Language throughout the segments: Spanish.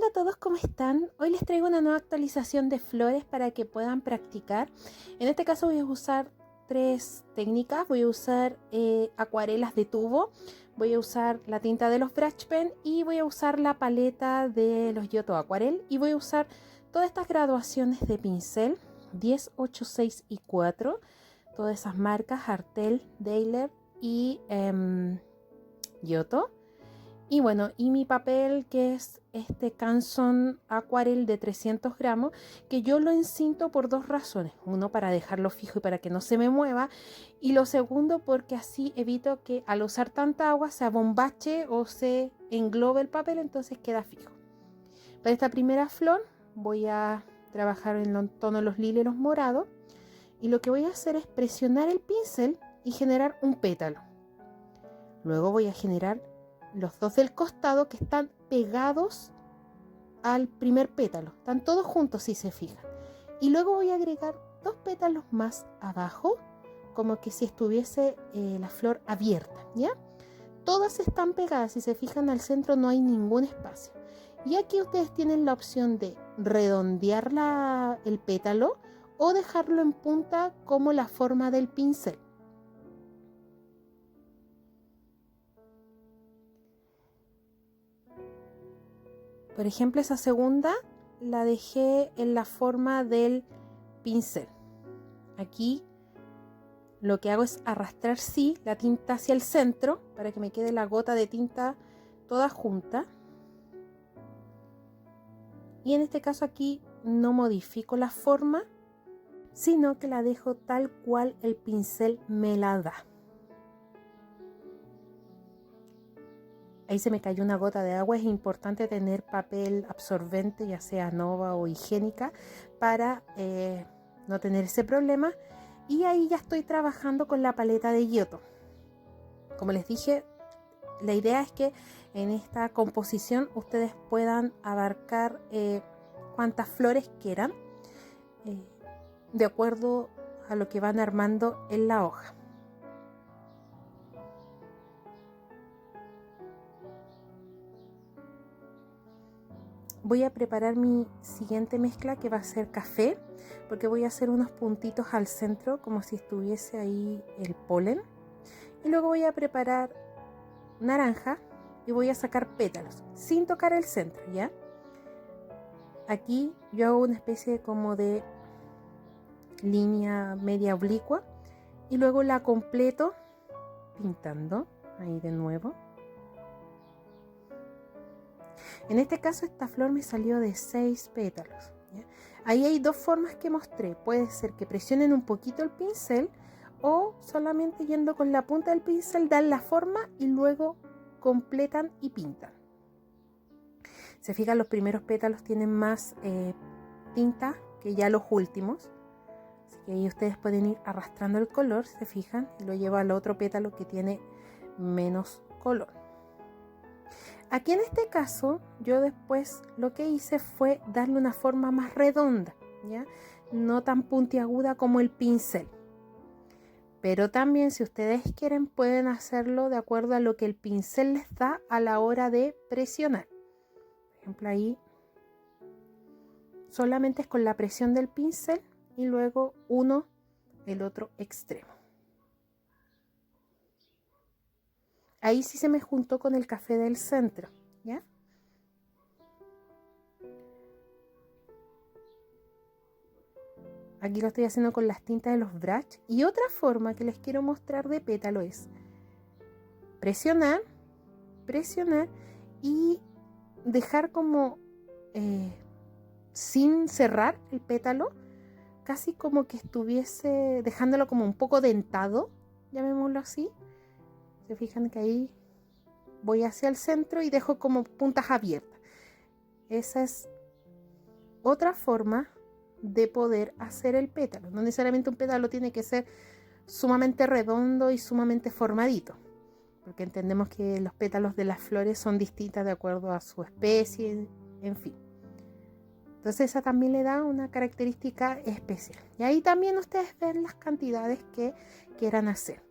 Hola a todos, ¿cómo están? Hoy les traigo una nueva actualización de flores para que puedan practicar. En este caso voy a usar tres técnicas. Voy a usar acuarelas de tubo, voy a usar la tinta de los brush pen y voy a usar la paleta de los Giotto Aquarel. Y voy a usar todas estas graduaciones de pincel, 10, 8, 6 y 4. Todas esas marcas, Artel, Daler y Giotto. Y bueno, y mi papel, que es este Canson Aquarel de 300 gramos, que yo lo encinto por dos razones. Uno, para dejarlo fijo y para que no se me mueva. Y lo segundo, porque así evito que al usar tanta agua se abombache o se englobe el papel, entonces queda fijo. Para esta primera flor voy a trabajar en el tono de los lilas y los morados. Y lo que voy a hacer es presionar el pincel y generar un pétalo. Luego voy a generar los dos del costado que están pegados al primer pétalo. Están todos juntos si se fijan. Y luego voy a agregar dos pétalos más abajo, como que si estuviese la flor abierta, ¿ya? Todas están pegadas, si se fijan al centro no hay ningún espacio. Y aquí ustedes tienen la opción de redondear el pétalo o dejarlo en punta como la forma del pincel. Por ejemplo, esa segunda la dejé en la forma del pincel. Aquí lo que hago es arrastrar la tinta hacia el centro para que me quede la gota de tinta toda junta. Y en este caso aquí no modifico la forma, sino que la dejo tal cual el pincel me la da. Ahí se me cayó una gota de agua. Es importante tener papel absorbente, ya sea Nova o higiénica, para no tener ese problema. Y ahí ya estoy trabajando con la paleta de Giotto. Como les dije, la idea es que en esta composición ustedes puedan abarcar cuantas flores quieran, de acuerdo a lo que van armando en la hoja. Voy a preparar mi siguiente mezcla, que va a ser café, porque voy a hacer unos puntitos al centro como si estuviese ahí el polen. Y luego voy a preparar naranja y voy a sacar pétalos sin tocar el centro, ¿ya? Aquí yo hago una especie como de línea media oblicua y luego la completo pintando ahí de nuevo. En este caso esta flor me salió de 6 pétalos, ¿ya? Ahí hay dos formas que mostré. Puede ser que presionen un poquito el pincel o solamente yendo con la punta del pincel dan la forma y luego completan y pintan. Se fijan, los primeros pétalos tienen más tinta que ya los últimos. Así que ahí ustedes pueden ir arrastrando el color, se fijan, y lo llevo al otro pétalo que tiene menos color. Aquí en este caso yo después lo que hice fue darle una forma más redonda, ¿ya? No tan puntiaguda como el pincel. Pero también, si ustedes quieren, pueden hacerlo de acuerdo a lo que el pincel les da a la hora de presionar. Por ejemplo, ahí solamente es con la presión del pincel y luego el otro extremo. Ahí sí se me juntó con el café del centro, ¿ya? Aquí lo estoy haciendo con las tintas de los brush. Y otra forma que les quiero mostrar de pétalo es presionar y dejar como sin cerrar el pétalo, casi como que estuviese dejándolo como un poco dentado, llamémoslo así. Se fijan que ahí voy hacia el centro y dejo como puntas abiertas. Esa es otra forma de poder hacer el pétalo. No necesariamente un pétalo tiene que ser sumamente redondo y sumamente formadito, porque entendemos que los pétalos de las flores son distintas de acuerdo a su especie, en fin. Entonces esa también le da una característica especial. Y ahí también ustedes ven las cantidades que quieran hacer.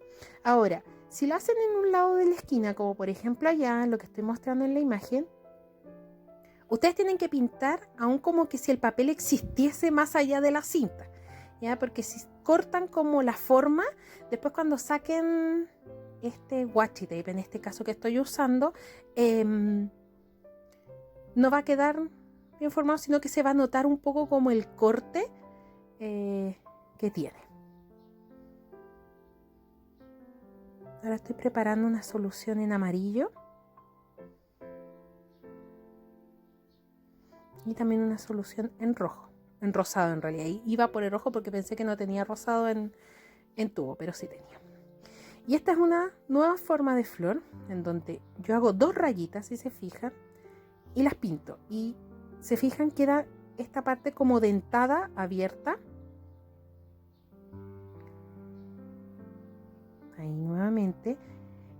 Ahora, si lo hacen en un lado de la esquina, como por ejemplo allá, lo que estoy mostrando en la imagen, Ustedes tienen que pintar aún como que si el papel existiese más allá de la cinta, ¿ya? Porque si cortan como la forma, después cuando saquen este washi tape, en este caso que estoy usando, no va a quedar bien formado, sino que se va a notar un poco como el corte que tiene. Ahora estoy preparando una solución en amarillo y también una solución en rojo, en rosado en realidad. Iba por el rojo porque pensé que no tenía rosado en tubo, pero sí tenía. Y esta es una nueva forma de flor en donde yo hago 2 rayitas, si se fijan, y las pinto. Y se fijan, queda esta parte como dentada, abierta. Ahí nuevamente.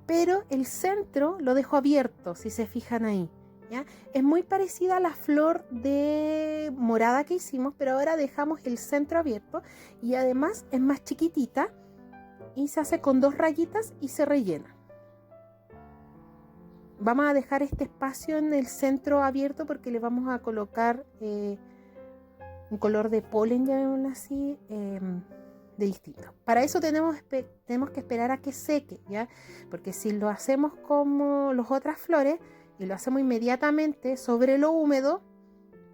Pero el centro lo dejo abierto, si se fijan ahí, ¿ya? Es muy parecida a la flor de morada que hicimos, pero ahora dejamos el centro abierto y además es más chiquitita y se hace con 2 rayitas y se rellena. Vamos a dejar este espacio en el centro abierto porque le vamos a colocar un color de polen, llamémoslo así, de distinto. Para eso tenemos que esperar a que seque, ¿ya? Porque si lo hacemos como las otras flores y lo hacemos inmediatamente sobre lo húmedo,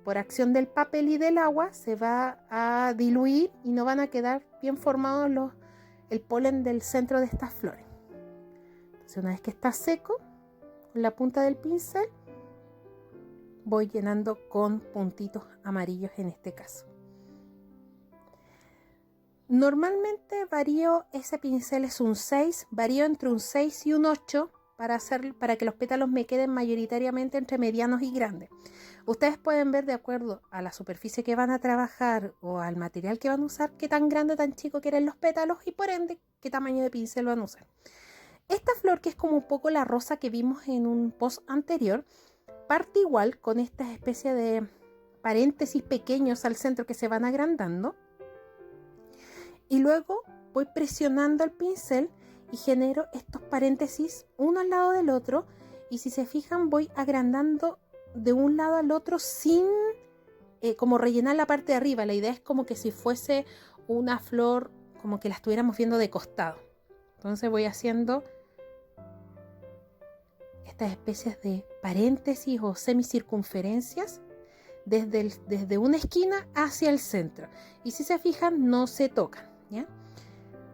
por acción del papel y del agua, se va a diluir y no van a quedar bien formados el polen del centro de estas flores. Entonces, una vez que está seco, con la punta del pincel voy llenando con puntitos amarillos en este caso. Normalmente varío, ese pincel es un 6, varío entre un 6 y un 8 para que los pétalos me queden mayoritariamente entre medianos y grandes. Ustedes pueden ver de acuerdo a la superficie que van a trabajar o al material que van a usar, qué tan grande o tan chico quieren los pétalos y por ende qué tamaño de pincel van a usar. Esta flor, que es como un poco la rosa que vimos en un post anterior, parte igual con esta especie de paréntesis pequeños al centro que se van agrandando. Y luego voy presionando el pincel y genero estos paréntesis uno al lado del otro. Y si se fijan, voy agrandando de un lado al otro sin como rellenar la parte de arriba. La idea es como que si fuese una flor, como que la estuviéramos viendo de costado. Entonces voy haciendo estas especies de paréntesis o semicircunferencias desde una esquina hacia el centro. Y si se fijan, no se tocan, ¿ya?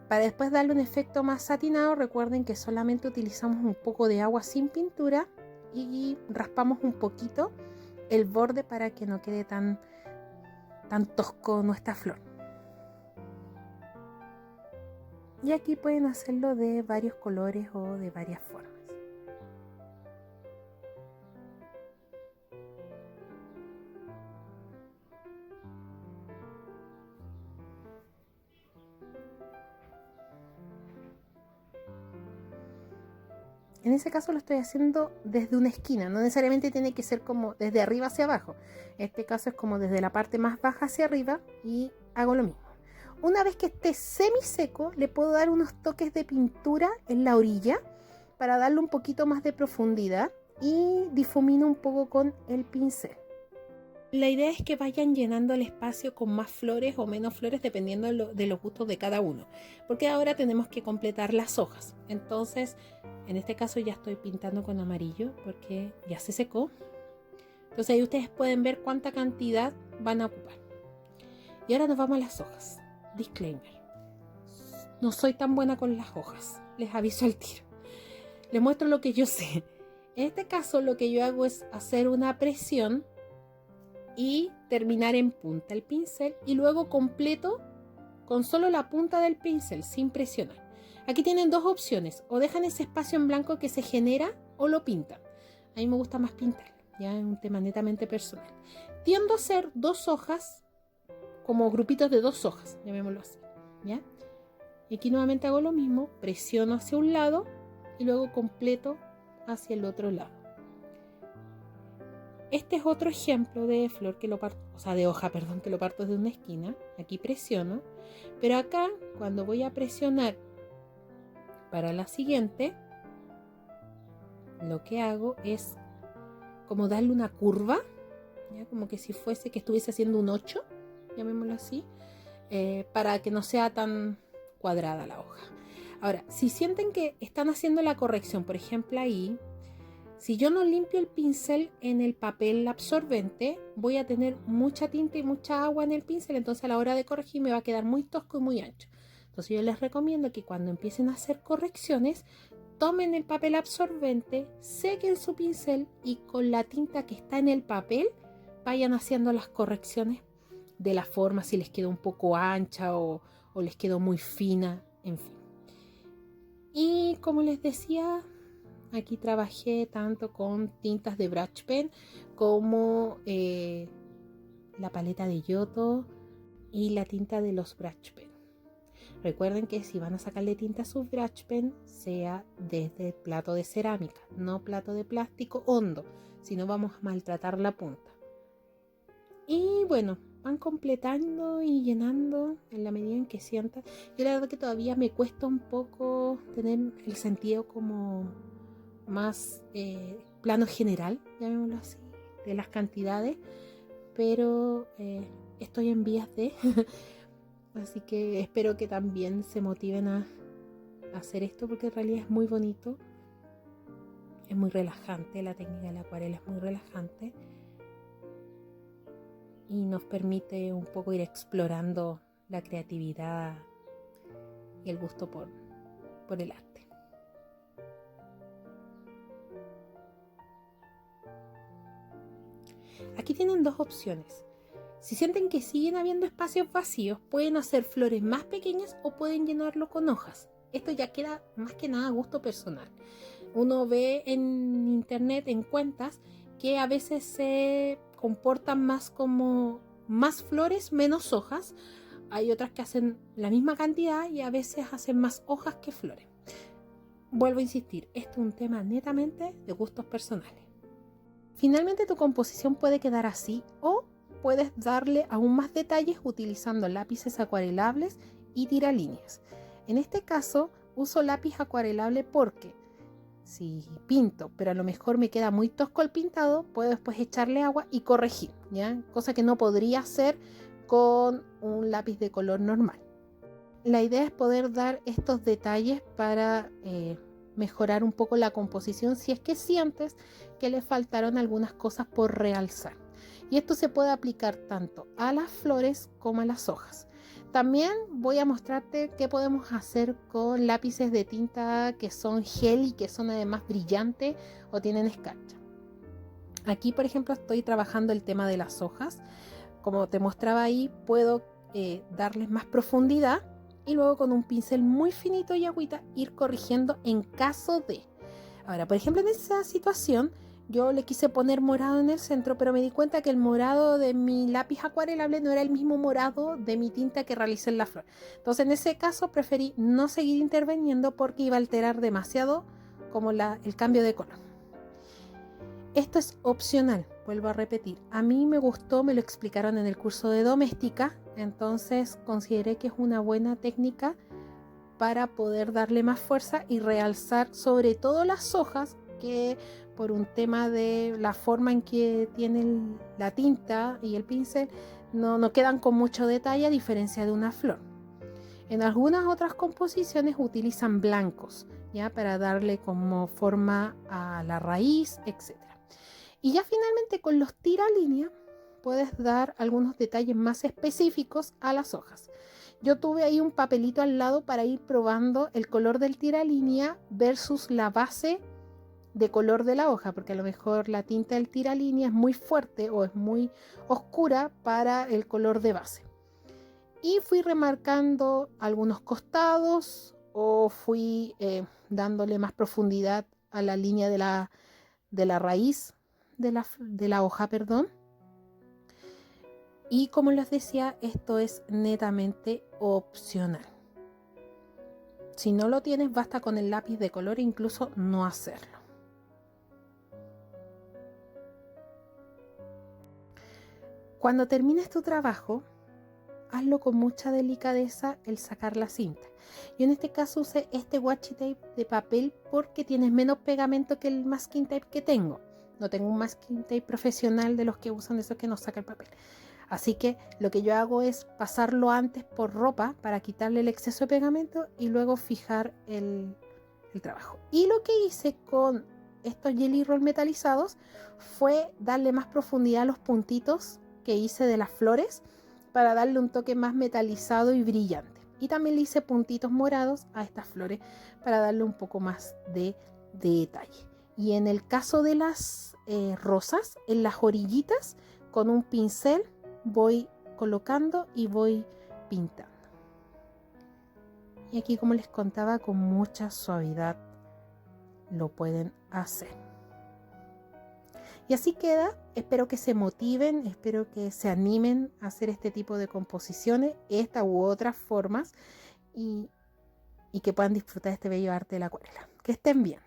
Para después darle un efecto más satinado, recuerden que solamente utilizamos un poco de agua sin pintura y raspamos un poquito el borde para que no quede tan tosco nuestra flor. Y aquí pueden hacerlo de varios colores o de varias formas. En ese caso lo estoy haciendo desde una esquina, no necesariamente tiene que ser como desde arriba hacia abajo. En este caso es como desde la parte más baja hacia arriba y hago lo mismo. Una vez que esté semi seco, le puedo dar unos toques de pintura en la orilla para darle un poquito más de profundidad y difumino un poco con el pincel. La idea es que vayan llenando el espacio con más flores o menos flores dependiendo de los gustos de cada uno, porque ahora tenemos que completar las hojas. Entonces, en este caso ya estoy pintando con amarillo porque ya se secó. Entonces ahí ustedes pueden ver cuánta cantidad van a ocupar. Y ahora nos vamos a las hojas. Disclaimer: no soy tan buena con las hojas, les aviso al tiro. Les muestro lo que yo sé. En este caso lo que yo hago es hacer una presión y terminar en punta el pincel y luego completo con solo la punta del pincel sin presionar. Aquí tienen 2 opciones: o dejan ese espacio en blanco que se genera o lo pintan. A mí me gusta más pintar, ya es un tema netamente personal. Tiendo a hacer 2 hojas como grupitos de 2 hojas, llamémoslo así, ¿ya? Y aquí nuevamente hago lo mismo, presiono hacia un lado y luego completo hacia el otro lado. Este es otro ejemplo de flor que lo parto, o sea, de hoja, perdón, que lo parto desde una esquina. Aquí presiono, pero acá cuando voy a presionar para la siguiente, lo que hago es como darle una curva ¿ya? Como que si fuese que estuviese haciendo un 8, llamémoslo así, para que no sea tan cuadrada la hoja. Ahora, si sienten que están haciendo la corrección, por ejemplo ahí, si yo no limpio el pincel en el papel absorbente, voy a tener mucha tinta y mucha agua en el pincel, entonces a la hora de corregir me va a quedar muy tosco y muy ancho. Entonces yo les recomiendo que cuando empiecen a hacer correcciones, tomen el papel absorbente, sequen su pincel y con la tinta que está en el papel vayan haciendo las correcciones de la forma, si les quedó un poco ancha o les quedó muy fina, en fin. Y como les decía, aquí trabajé tanto con tintas de brush pen como la paleta de Yoto y la tinta de los brush pen. Recuerden que si van a sacarle tinta a su brush pen, sea desde plato de cerámica, no plato de plástico hondo, si no vamos a maltratar la punta. Y bueno, van completando y llenando en la medida en que sientan. Yo la verdad que todavía me cuesta un poco tener el sentido como más plano general, llamémoslo así, de las cantidades, pero estoy en vías de... Así que espero que también se motiven a hacer esto, porque en realidad es muy bonito, es muy relajante, la técnica de la acuarela es muy relajante y nos permite un poco ir explorando la creatividad y el gusto por el arte. Aquí tienen dos opciones. Si sienten que siguen habiendo espacios vacíos, pueden hacer flores más pequeñas o pueden llenarlo con hojas. Esto ya queda más que nada a gusto personal. Uno ve en internet, en cuentas, que a veces se comportan más como más flores, menos hojas. Hay otras que hacen la misma cantidad y a veces hacen más hojas que flores. Vuelvo a insistir, esto es un tema netamente de gustos personales. Finalmente tu composición puede quedar así o puedes darle aún más detalles utilizando lápices acuarelables y tiralíneas. En este caso uso lápiz acuarelable porque si pinto, pero a lo mejor me queda muy tosco el pintado, puedo después echarle agua y corregir, ¿ya? Cosa que no podría hacer con un lápiz de color normal. La idea es poder dar estos detalles para mejorar un poco la composición si es que sientes que le faltaron algunas cosas por realzar. Y esto se puede aplicar tanto a las flores como a las hojas. También voy a mostrarte qué podemos hacer con lápices de tinta que son gel y que son además brillantes o tienen escarcha. Aquí, por ejemplo, estoy trabajando el tema de las hojas. Como te mostraba ahí, puedo darles más profundidad y luego con un pincel muy finito y agüita ir corrigiendo en caso de. Ahora, por ejemplo, en esa situación yo le quise poner morado en el centro, pero me di cuenta que el morado de mi lápiz acuarelable no era el mismo morado de mi tinta que realicé en la flor. Entonces, en ese caso preferí no seguir interviniendo porque iba a alterar demasiado como el cambio de color. Esto es opcional, vuelvo a repetir. A mí me gustó, me lo explicaron en el curso de doméstica, entonces consideré que es una buena técnica para poder darle más fuerza y realzar sobre todo las hojas, que por un tema de la forma en que tiene la tinta y el pincel no quedan con mucho detalle a diferencia de una flor. En algunas otras composiciones utilizan blancos, ¿ya? Para darle como forma a la raíz, etc. Y ya finalmente con los tiralíneas puedes dar algunos detalles más específicos a las hojas. Yo tuve ahí un papelito al lado para ir probando el color del tiralínea versus la base de color de la hoja, porque a lo mejor la tinta del tiralínea es muy fuerte o es muy oscura para el color de base. Y fui remarcando algunos costados o fui dándole más profundidad a la línea de la raíz de la hoja, perdón. Y como les decía, esto es netamente opcional. Si no lo tienes, basta con el lápiz de color e incluso no hacerlo. Cuando termines tu trabajo, hazlo con mucha delicadeza el sacar la cinta. Yo en este caso usé este washi tape de papel porque tiene menos pegamento que el masking tape que tengo. No tengo un masking tape profesional de los que usan esos que nos saca el papel. Así que lo que yo hago es pasarlo antes por ropa para quitarle el exceso de pegamento y luego fijar el trabajo. Y lo que hice con estos Jelly Roll metalizados fue darle más profundidad a los puntitos que hice de las flores para darle un toque más metalizado y brillante. Y también le hice puntitos morados a estas flores para darle un poco más de detalle. Y en el caso de las rosas, en las orillitas, con un pincel voy colocando y voy pintando. Y aquí, como les contaba, con mucha suavidad lo pueden hacer. Y así queda. Espero que se motiven, espero que se animen a hacer este tipo de composiciones, esta u otras formas, y que puedan disfrutar de este bello arte de la acuarela. Que estén bien.